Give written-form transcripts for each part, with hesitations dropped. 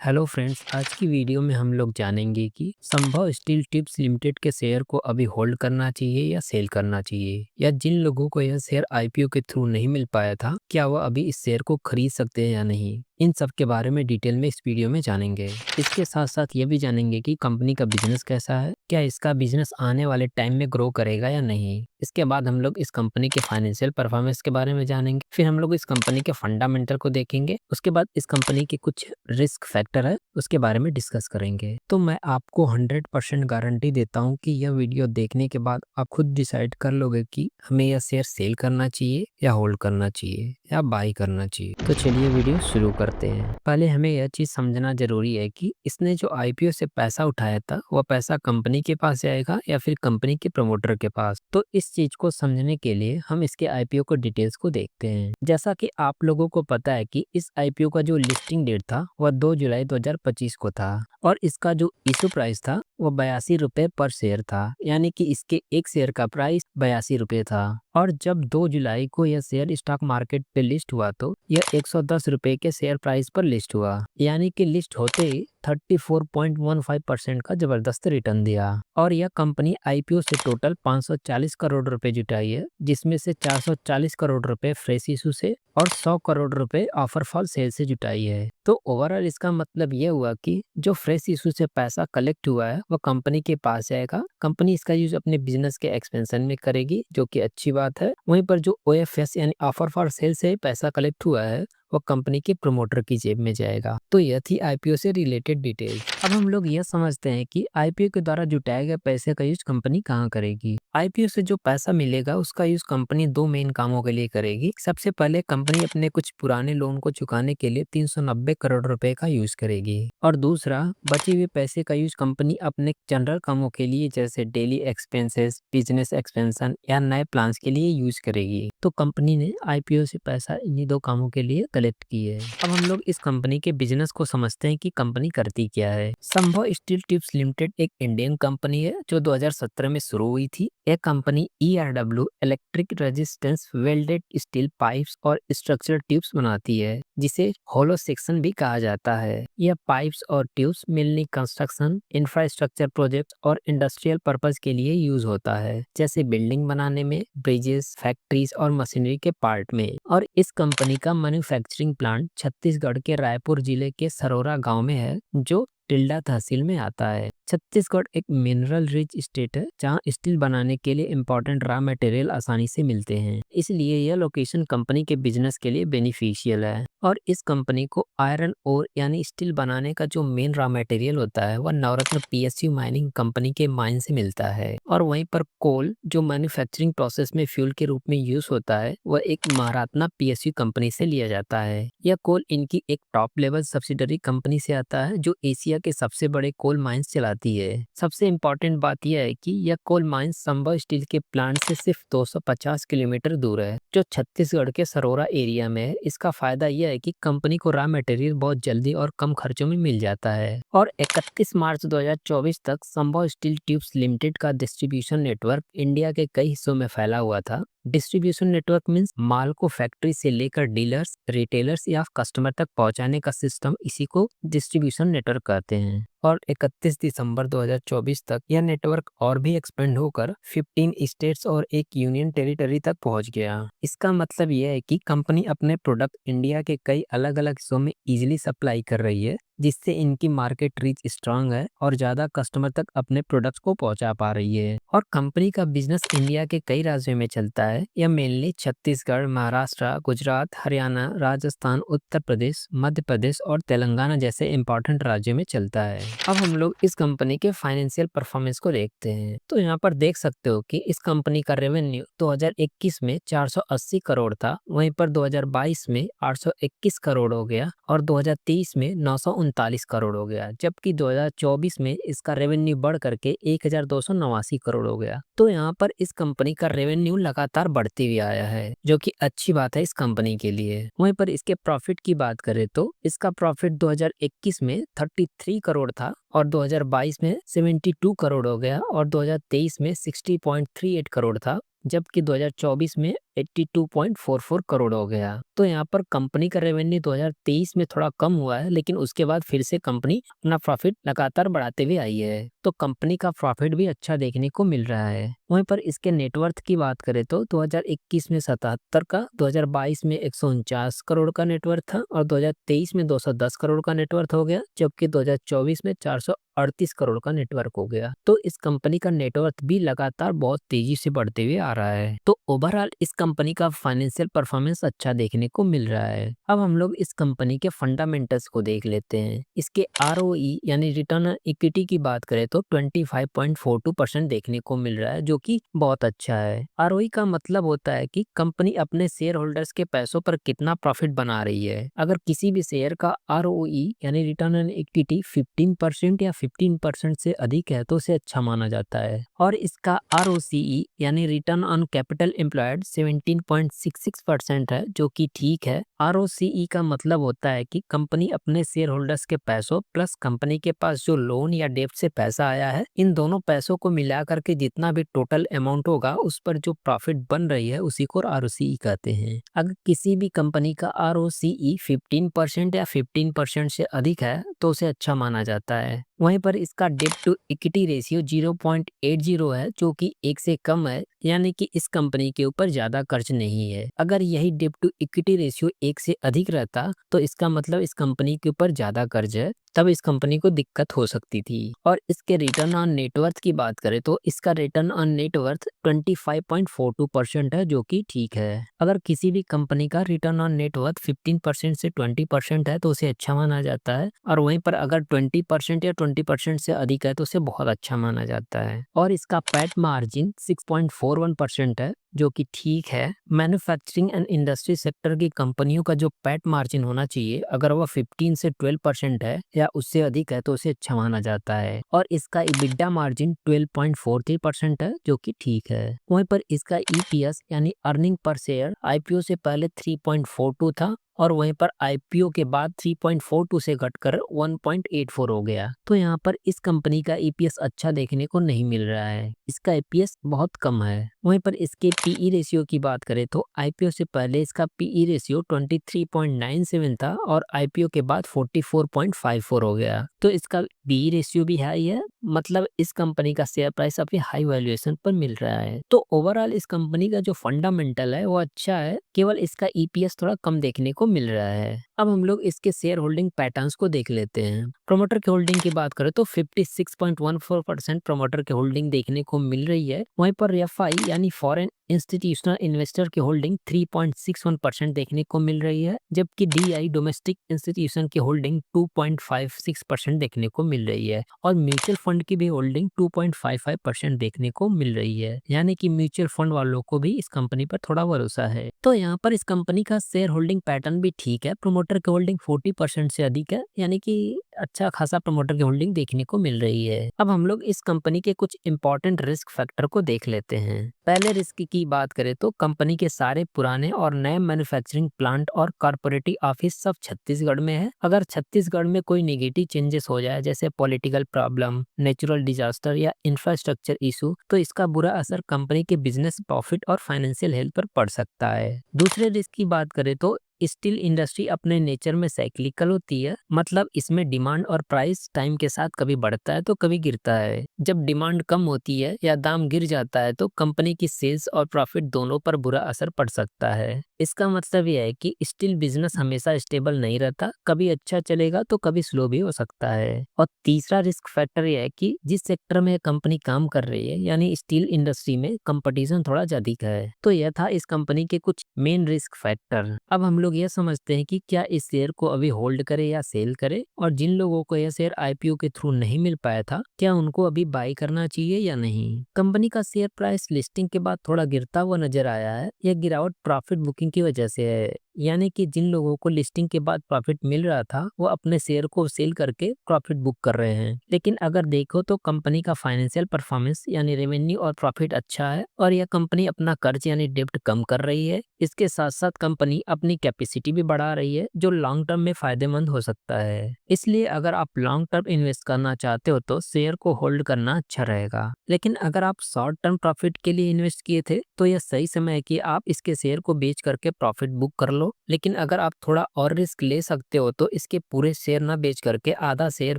Hello friends, आज की video में हम लोग जानेंगे कि संभव स्टील टिप्स लिमिटेड के शेयर को अभी होल्ड करना चाहिए या सेल करना चाहिए, या जिन लोगों को यह शेयर आईपीओ के थ्रू नहीं मिल पाया था, क्या वह अभी इस शेयर को खरीद सकते हैं या नहीं। इन सब के बारे में डिटेल में इस वीडियो में जानेंगे। इसके साथ साथ ये भी जानेंगे कि कंपनी का बिजनेस कैसा है, क्या इसका बिजनेस आने वाले टाइम में ग्रो करेगा या नहीं। इसके बाद हम लोग इस कंपनी के फाइनेंशियल परफॉर्मेंस के बारे में जानेंगे, फिर हम लोग इस कंपनी के फंडामेंटल को देखेंगे, उसके बाद इस कंपनी के कुछ रिस्क फैक्टर है उसके बारे में डिस्कस करेंगे। तो मैं आपको 100% गारंटी देता हूँ कि यह वीडियो देखने के बाद आप खुद डिसाइड कर लोगे कि हमें यह शेयर सेल करना चाहिए या होल्ड करना चाहिए या बाई करना चाहिए। तो चलिए वीडियो शुरू करते हैं। पहले हमें यह चीज समझना जरूरी है कि इसने जो आईपीओ से पैसा उठाया था वह पैसा कंपनी के पास जाएगा या फिर कंपनी के प्रमोटर के पास। तो इस चीज को समझने के लिए हम इसके आईपीओ को डिटेल्स को देखते हैं। जैसा कि आप लोगों को पता है कि इस आईपीओ का जो लिस्टिंग डेट था वह 2 जुलाई 2025 को था और इसका जो इशू प्राइस था वह 82 रुपए पर शेयर था, यानी कि इसके एक शेयर का प्राइस 82 रुपए था। और जब 2 जुलाई को यह शेयर स्टॉक मार्केट पे लिस्ट हुआ तो यह 110 रुपए के शेयर प्राइस पर लिस्ट हुआ, यानी कि लिस्ट होते ही 34.15% का जबरदस्त रिटर्न दिया। और यह कंपनी आईपीओ से टोटल 540 करोड़ रुपए जुटाई है, जिसमें से 440 करोड़ रुपए फ्रेश इशू से और 100 करोड़ रुपए ऑफर फॉर सेल से जुटाई है। तो ओवरऑल इसका मतलब यह हुआ कि जो फ्रेश इशू से पैसा कलेक्ट हुआ है वो कंपनी के पास जाएगा, कंपनी इसका यूज अपने बिजनेस के एक्सपेंशन में करेगी, जो कि अच्छी बात है। वहीं पर जो ओएफएस यानी ऑफर फॉर सेल से पैसा कलेक्ट हुआ है वो कंपनी के प्रमोटर की जेब में जाएगा। तो यह थी आईपीओ से रिलेटेड डिटेल। अब हम लोग यह समझते हैं कि आईपीओ के द्वारा जुटाए गए पैसे का यूज कंपनी कहाँ करेगी। आईपीओ से जो पैसा मिलेगा उसका यूज कंपनी दो मेन कामों के लिए करेगी। सबसे पहले कंपनी अपने कुछ पुराने लोन को चुकाने के लिए 390 करोड़ रुपए का यूज करेगी, और दूसरा बचे हुए पैसे का यूज कंपनी अपने जनरल कामों के लिए जैसे डेली एक्सपेंसेस, बिजनेस एक्सपेंशन या नए प्लान्स के लिए यूज करेगी। तो कंपनी ने आईपीओ से पैसा इन्हीं दो कामों के लिए कलेक्ट की है। अब हम लोग इस कंपनी के बिजनेस को समझते हैं कि कंपनी करती क्या है। संभव स्टील ट्यूब्स लिमिटेड एक इंडियन कंपनी है जो 2017 में शुरू हुई थी। यह company ERW electric resistance welded steel pipes और स्ट्रक्चरल ट्यूब्स बनाती है, जिसे होलो सेक्शन भी कहा जाता है। यह पाइप्स और ट्यूब्स मिलनी कंस्ट्रक्शन, इंफ्रास्ट्रक्चर प्रोजेक्ट और इंडस्ट्रियल पर्पज के लिए यूज होता है, जैसे बिल्डिंग बनाने में, ब्रिजेस, फैक्ट्रीज और मशीनरी के पार्ट में। और इस कंपनी का मैन्युफैक्चरिंग प्लांट छत्तीसगढ़ के रायपुर जिले के सरोरा गांव में है, जो टिल्डा तहसील में आता है। छत्तीसगढ़ एक मिनरल रिच स्टेट है जहां स्टील बनाने के लिए इंपॉर्टेंट रॉ मटेरियल आसानी से मिलते हैं, इसलिए यह लोकेशन कंपनी के बिजनेस के लिए बेनिफिशियल है। और इस कंपनी को आयरन ओर यानी स्टील बनाने का जो मेन रॉ मटेरियल होता है वह नवरत्न पीएसयू माइनिंग कंपनी के माइन से मिलता है। और वहीं पर कोल जो मैन्युफैक्चरिंग प्रोसेस में फ्यूल के रूप में यूज होता है वह एक महारत्ना पीएसयू कंपनी से लिया जाता है। यह कोल इनकी एक टॉप लेवल सब्सिडरी कंपनी से आता है जो एशिया के सबसे बड़े कोल माइंस चलाती है। सबसे इम्पोर्टेंट बात यह है कि यह कोल माइंस संभव स्टील के प्लांट से सिर्फ 250 किलोमीटर दूर है, जो छत्तीसगढ़ के सरोरा एरिया में है। इसका फायदा यह है कि कंपनी को रॉ मटेरियल बहुत जल्दी और कम खर्चों में मिल जाता है। और 31 मार्च 2024 तक संभव स्टील ट्यूब्स लिमिटेड का डिस्ट्रीब्यूशन नेटवर्क इंडिया के कई हिस्सों में फैला हुआ था। डिस्ट्रीब्यूशन नेटवर्क मीन्स माल को फैक्ट्री से लेकर डीलर्स, रिटेलर्स या कस्टमर तक पहुंचाने का सिस्टम, इसी को डिस्ट्रीब्यूशन नेटवर्क कहते हैं। और 31 दिसंबर 2024 तक यह नेटवर्क और भी एक्सपेंड होकर 15 स्टेट्स और एक यूनियन टेरिटरी तक पहुंच गया। इसका मतलब यह है कि कंपनी अपने प्रोडक्ट इंडिया के कई अलग अलग हिस्सों में इजीली सप्लाई कर रही है, जिससे इनकी मार्केट रीच स्ट्रांग है और ज्यादा कस्टमर तक अपने प्रोडक्ट्स को पहुंचा पा रही है। और कंपनी का बिजनेस इंडिया के कई राज्यों में चलता है। यह मेनली छत्तीसगढ़, महाराष्ट्र, गुजरात, हरियाणा, राजस्थान, उत्तर प्रदेश, मध्य प्रदेश और तेलंगाना जैसे इंपॉर्टेंट राज्यों में चलता है। अब हम लोग इस कंपनी के फाइनेंशियल परफॉर्मेंस को देखते हैं। तो यहाँ पर देख सकते हो कि इस कंपनी का रेवेन्यू 2021 में 480 करोड़ था, वहीं पर 2022 में 821 करोड़ हो गया और 2023 में 939 करोड़ हो गया, जबकि 2024 में इसका रेवेन्यू बढ़ करके 1289 करोड़ हो गया। तो यहाँ पर इस कंपनी का रेवेन्यू लगातार बढ़ती हुई आया है, जो कि अच्छी बात है इस कंपनी के लिए। वहीं पर इसके प्रॉफिट की बात करें तो इसका प्रॉफिट 2021 में 33 करोड़ था और 2022 में 72 करोड़ हो गया और 2023 में 60.38 करोड़ था, जबकि 2024 में 82.44 करोड़ हो गया। तो यहाँ पर कंपनी का रेवेन्यू 2023 में थोड़ा कम हुआ है, लेकिन उसके बाद फिर से कंपनी अपना प्रॉफिट लगातार बढ़ाते हुए आई है, तो कंपनी का प्रॉफिट भी अच्छा देखने को मिल रहा है। वहीं पर इसके नेटवर्थ की बात करें तो 2021 में 77 का, 2022 में 149 करोड़ का नेटवर्थ था और 2023 में 210 करोड़ का नेटवर्थ हो गया, जबकि 2024 में 438 करोड़ का नेटवर्क हो गया। तो इस कंपनी का नेटवर्थ भी लगातार बहुत तेजी से बढ़ते हुए आ रहा है। तो ओवरऑल इस कंपनी का फाइनेंशियल परफॉर्मेंस अच्छा देखने को मिल रहा है। अब हम लोग इस कंपनी के फंडामेंटल्स को देख लेते हैं। इसके ROE यानी रिटर्न ऑन इक्विटी की बात करें तो 25.42% देखने को मिल रहा है, जो कि बहुत अच्छा है। ROE का मतलब होता है कि कंपनी अपने शेयर होल्डर्स के पैसों पर कितना प्रॉफिट बना रही है। अगर किसी भी शेयर का ROE यानी रिटर्न ऑन इक्विटी 15% या 15% से अधिक है तो उसे अच्छा माना जाता है, और इसका ROCE यानी रिटर्न ऑन कैपिटल एम्प्लॉयड 17.66% है, जो कि ठीक है। ROCE का मतलब होता है कि कंपनी अपने शेयर होल्डर्स के पैसों प्लस कंपनी के पास जो लोन या डेब्ट से पैसा आया है, इन दोनों पैसों को मिला करके जितना भी टोटल अमाउंट होगा उस पर जो प्रॉफिट बन रही है उसी को ROCE कहते हैं। अगर किसी भी कंपनी का ROCE 15% या 15% से अधिक है तो उसे अच्छा माना जाता है। वहीं पर इसका डेब्ट टू इक्विटी रेशियो 0.80 है, जो कि 1 से कम है, यानी कि इस कंपनी के ऊपर ज्यादा कर्ज नहीं है। अगर यही डेब्ट टू इक्विटी रेशियो 1 से अधिक रहता तो इसका मतलब इस कंपनी के ऊपर ज्यादा कर्ज है, तब इस कंपनी को दिक्कत हो सकती थी। और इसके रिटर्न ऑन नेटवर्थ की बात करें तो इसका रिटर्न ऑन नेटवर्थ 25.42% है, जो कि ठीक है। अगर किसी भी कंपनी का रिटर्न ऑन नेटवर्थ 15% से 20% है तो उसे अच्छा माना जाता है, और वहीं पर अगर 20% या 20% से अधिक है तो उसे बहुत अच्छा माना जाता है। और इसका पैट मार्जिन 6.41% है, जो कि ठीक है। मैन्युफैक्चरिंग एंड इंडस्ट्री सेक्टर की कंपनियों का जो पैट मार्जिन होना चाहिए, अगर वह 15 से 12% है या उससे अधिक है तो उसे अच्छा माना जाता है। और इसका EBITDA मार्जिन 12.43% है, जो कि ठीक है। वहीं पर इसका EPS यानी अर्निंग पर शेयर IPO से पहले 3.42 था, और वहीं पर IPO के बाद 3.42 से घटकर 1.84 हो गया। तो यहाँ पर इस कंपनी का EPS अच्छा देखने को नहीं मिल रहा है, इसका EPS बहुत कम है। वहीं पर इसके PE रेशियो की बात करें तो IPO से पहले इसका PE रेशियो 23.97 था और IPO के बाद 44.54 हो गया। तो इसका BE रेशियो भी हाई है, मतलब इस कंपनी का शेयर प्राइस अभी हाई वैल्यूएशन पर मिल रहा है। तो ओवरऑल इस कंपनी का जो फंडामेंटल है वो अच्छा है, केवल इसका EPS थोड़ा कम देखने को मिल रहा है। अब हम लोग इसके शेयर होल्डिंग पैटर्न्स को देख लेते हैं। प्रोमोटर की होल्डिंग की बात करें तो 56.14% प्रोमोटर की होल्डिंग देखने को मिल रही है। वहीं पर FI यानी फॉरेन इंस्टीट्यूशनल इन्वेस्टर की होल्डिंग 3.61% देखने को मिल रही है, जबकि DI डोमेस्टिक इंस्टीट्यूशन की होल्डिंग 2.56% देखने को मिल रही है, और म्यूचुअल फंड की भी होल्डिंग 2.55% देखने को मिल रही है, यानी कि म्यूचुअल फंड वालों को भी इस कंपनी पर थोड़ा भरोसा है। तो यहाँ पर इस कंपनी का शेयर होल्डिंग पैटर्न भी ठीक है। प्रमोटर की होल्डिंग 40% से अधिक है, यानी कि अच्छा खासा प्रमोटर की होल्डिंग देखने को मिल रही है। अब हम लोग इस कंपनी के कुछ इंपॉर्टेंट रिस्क फैक्टर को देख लेते हैं। पहले रिस्क की बात करें तो कंपनी के सारे पुराने और नए मैन्युफैक्चरिंग प्लांट और कॉर्पोरेटिव ऑफिस सब छत्तीसगढ़ में है। अगर छत्तीसगढ़ में कोई नेगेटिव चेंजेस हो जाए, जैसे पॉलिटिकल प्रॉब्लम, नेचुरल डिजास्टर या इंफ्रास्ट्रक्चर इशू, तो इसका बुरा असर कंपनी के बिजनेस प्रॉफिट और फाइनेंशियल हेल्थ पर पड़ सकता है। दूसरे रिस्क की बात करें तो स्टील इंडस्ट्री अपने नेचर में साइक्लिकल होती है, मतलब इसमें डिमांड और प्राइस टाइम के साथ कभी बढ़ता है तो कभी गिरता है। जब डिमांड कम होती है या दाम गिर जाता है तो कंपनी की सेल्स और प्रॉफिट दोनों पर बुरा असर पड़ सकता है। इसका मतलब यह है कि स्टील बिजनेस हमेशा स्टेबल नहीं रहता, कभी अच्छा चलेगा तो कभी स्लो भी हो सकता है। और तीसरा रिस्क फैक्टर यह है कि जिस सेक्टर में कंपनी काम कर रही है, यानी स्टील इंडस्ट्री में कंपटीशन थोड़ा अधिक है। तो यह था इस कंपनी के कुछ मेन रिस्क फैक्टर। अब हम लोग यह समझते हैं कि क्या इस शेयर को अभी होल्ड करें या सेल करें, और जिन लोगों को यह शेयर IPO के थ्रू नहीं मिल पाया था, क्या उनको अभी बाई करना चाहिए या नहीं। कंपनी का शेयर प्राइस लिस्टिंग के बाद थोड़ा गिरता हुआ नजर आया है। यह गिरावट प्रॉफिट बुकिंग की वजह से है। यानी कि जिन लोगों को लिस्टिंग के बाद प्रॉफिट मिल रहा था वो अपने शेयर को सेल करके प्रॉफिट बुक कर रहे हैं। लेकिन अगर देखो तो कंपनी का फाइनेंशियल परफॉर्मेंस यानी रेवेन्यू और प्रॉफिट अच्छा है और यह कंपनी अपना कर्ज यानी डेब्ट कम कर रही है। इसके साथ साथ कंपनी अपनी कैपेसिटी भी बढ़ा रही है जो लॉन्ग टर्म में फायदेमंद हो सकता है। इसलिए अगर आप लॉन्ग टर्म इन्वेस्ट करना चाहते हो तो शेयर को होल्ड करना अच्छा रहेगा। लेकिन अगर आप शॉर्ट टर्म प्रॉफिट के लिए इन्वेस्ट किए थे तो यह सही समय है कि आप इसके शेयर को बेच करके प्रॉफिट बुक कर लो। लेकिन अगर आप थोड़ा और रिस्क ले सकते हो तो इसके पूरे शेयर ना बेच करके आधा शेयर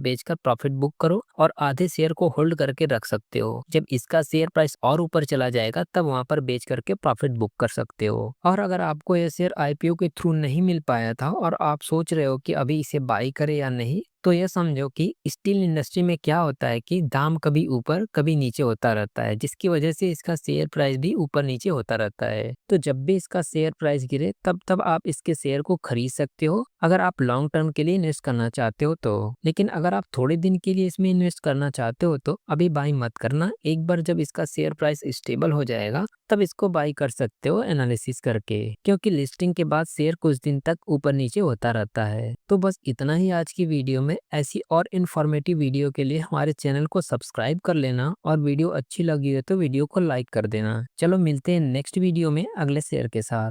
बेचकर प्रॉफिट बुक करो और आधे शेयर को होल्ड करके रख सकते हो। जब इसका शेयर प्राइस और ऊपर चला जाएगा तब वहां पर बेच करके प्रॉफिट बुक कर सकते हो। और अगर आपको यह शेयर आईपीओ के थ्रू नहीं मिल पाया था और आप सोच रहे हो कि अभी इसे बाई करें या नहीं, तो ये समझो कि स्टील इंडस्ट्री में क्या होता है कि दाम कभी ऊपर कभी नीचे होता रहता है, जिसकी वजह से इसका शेयर प्राइस भी ऊपर नीचे होता रहता है। तो जब भी इसका शेयर प्राइस गिरे तब तब आप इसके शेयर को खरीद सकते हो अगर आप लॉन्ग टर्म के लिए इन्वेस्ट करना चाहते हो तो। लेकिन अगर आप थोड़े दिन के लिए इसमें इन्वेस्ट करना चाहते हो तो अभी बाई मत करना। एक बार जब इसका शेयर प्राइस स्टेबल हो जाएगा तब इसको बाई कर सकते हो एनालिसिस करके, क्योंकि लिस्टिंग के बाद शेयर कुछ दिन तक ऊपर नीचे होता रहता है। तो बस इतना ही आज की वीडियो में। ऐसी और इन्फॉर्मेटिव वीडियो के लिए हमारे चैनल को सब्सक्राइब कर लेना और वीडियो अच्छी लगी हो तो वीडियो को लाइक कर देना। चलो मिलते हैं नेक्स्ट वीडियो में अगले शेयर के साथ।